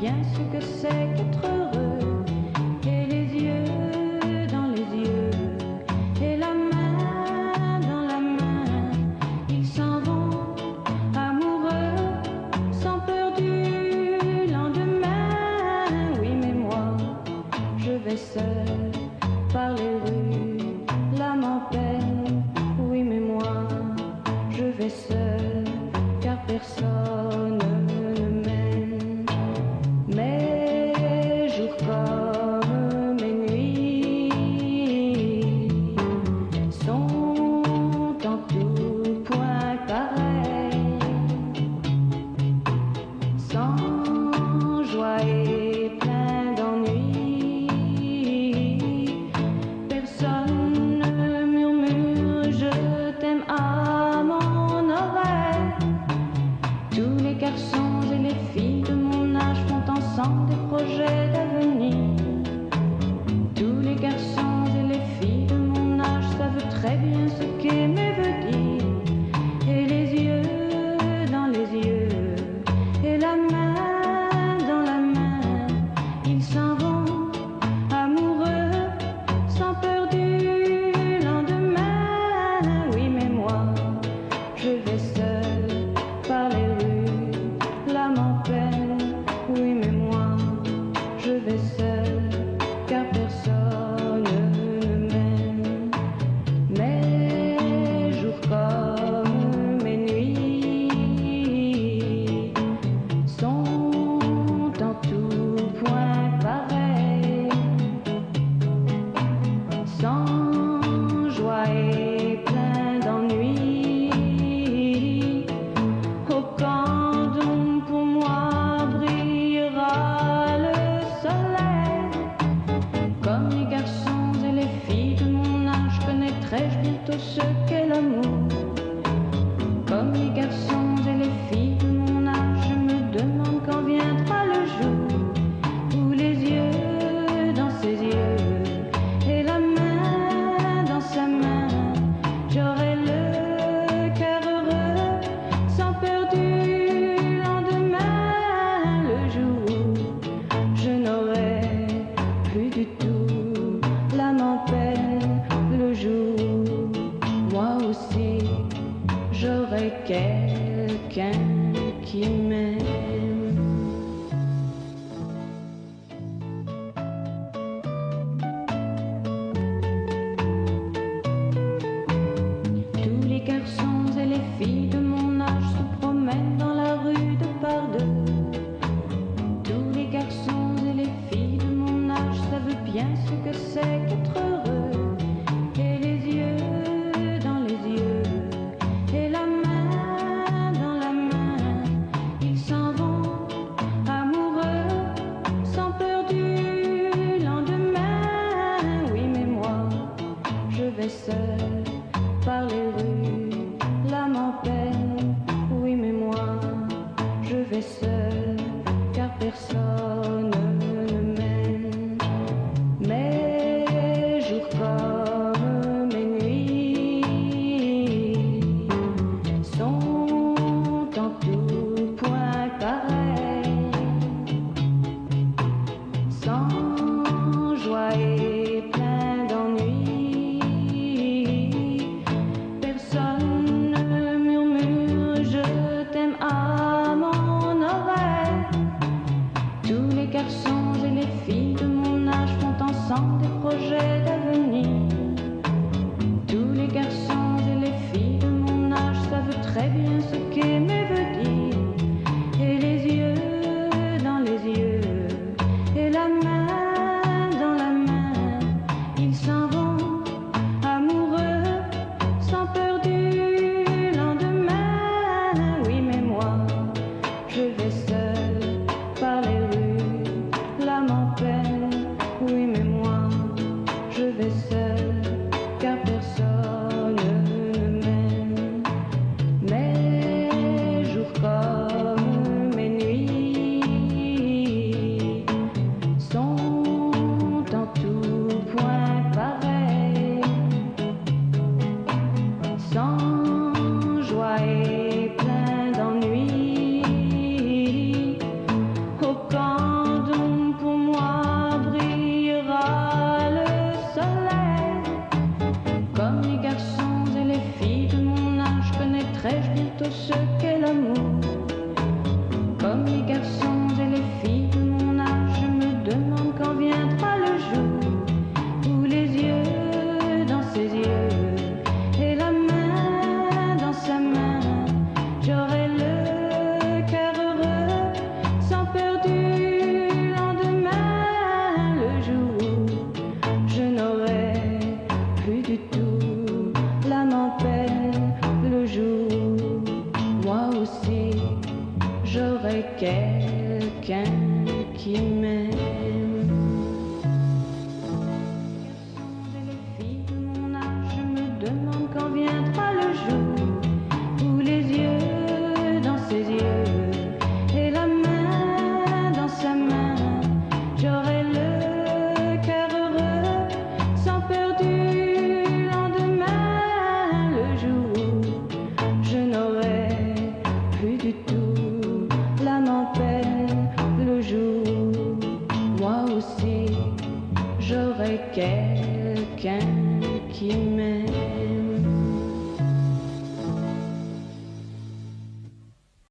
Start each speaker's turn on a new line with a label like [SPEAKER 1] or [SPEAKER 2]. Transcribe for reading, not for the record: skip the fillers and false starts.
[SPEAKER 1] bien ce que c'est qu'être heureux. Et les yeux dans les yeux, et la main dans la main, ils s'en vont amoureux, sans peur du lendemain. Oui, mais moi, je vais seul par les rues, l'âme en peine. Oui, mais moi, je vais seul, car personne ne m'aime. Mes jours comme mes nuits sont en tout point pareils, sans joie et plein d'ennui. Personne ne murmure je t'aime à mon oreille. Tous les garçons et les filles de mon âge font ensemble des projets d'avenir. Tous les garçons et les filles de mon âge savent très bien ce qu'aimer veut dire. Et les yeux dans les yeux, et la main dans la main, ils s'en vont amoureux, sans peur du lendemain. Oui, mais moi, je vais seul par les rues, l'âme en peine. Oui, mais moi, je vais seul, car personne ne m'aime. Mes jours comme mes nuits sont en tout point pareils, sans joie et plein d'ennui. Au camp d'ombre pour moi brillera le soleil. Comme les garçons et les filles de mon âge, connaîtrai-je bientôt ce qu'est l'amour. Comme les garçons et les filles de mon âge, je me demande quand viendra le jour où les yeux dans ses yeux, et la main dans sa main, j'aurai le cœur heureux, sans peur du lendemain. Le jour où je n'aurai plus du tout l'âme en peine. Le jour où moi aussi j'aurai quelqu'un qui m'aime. Tous les garçons et les filles de mon âge se promènent dans la rue de par deux. Tous les garçons et les filles de mon âge savent bien ce que c'est qu'être heureux. Et les yeux dans les yeux, et la main dans la main, ils s'en vont amoureux, sans peur du lendemain. Oui, mais moi, je vais seul par les rues, l'âme en peine. Oui, mais moi, je vais seul, car personne ne m'aime. Mes jours comme mes nuits sont en tout point pareils, sans joie et plein d'ennui. Personne ne murmure je t'aime à mon oreille. les garçons et les filles de mon âge, je me demande quand viendra le jour où les yeux dans ses yeux et la main dans sa main, j'aurai le cœur heureux, sans peur du lendemain, le jour où je n'aurai plus du tout l'âme en peine, le jour où moi aussi j'aurai quelqu'un qui m'aime. Les filles de mon âge, je me demande quand viendra le jour où les yeux dans ses yeux et la main dans sa main, j'aurai le cœur heureux, sans peur du lendemain, le jour où je n'aurai plus du tout l'âme en peine, le jour où moi aussi j'aurai quelqu'un qui m'aime.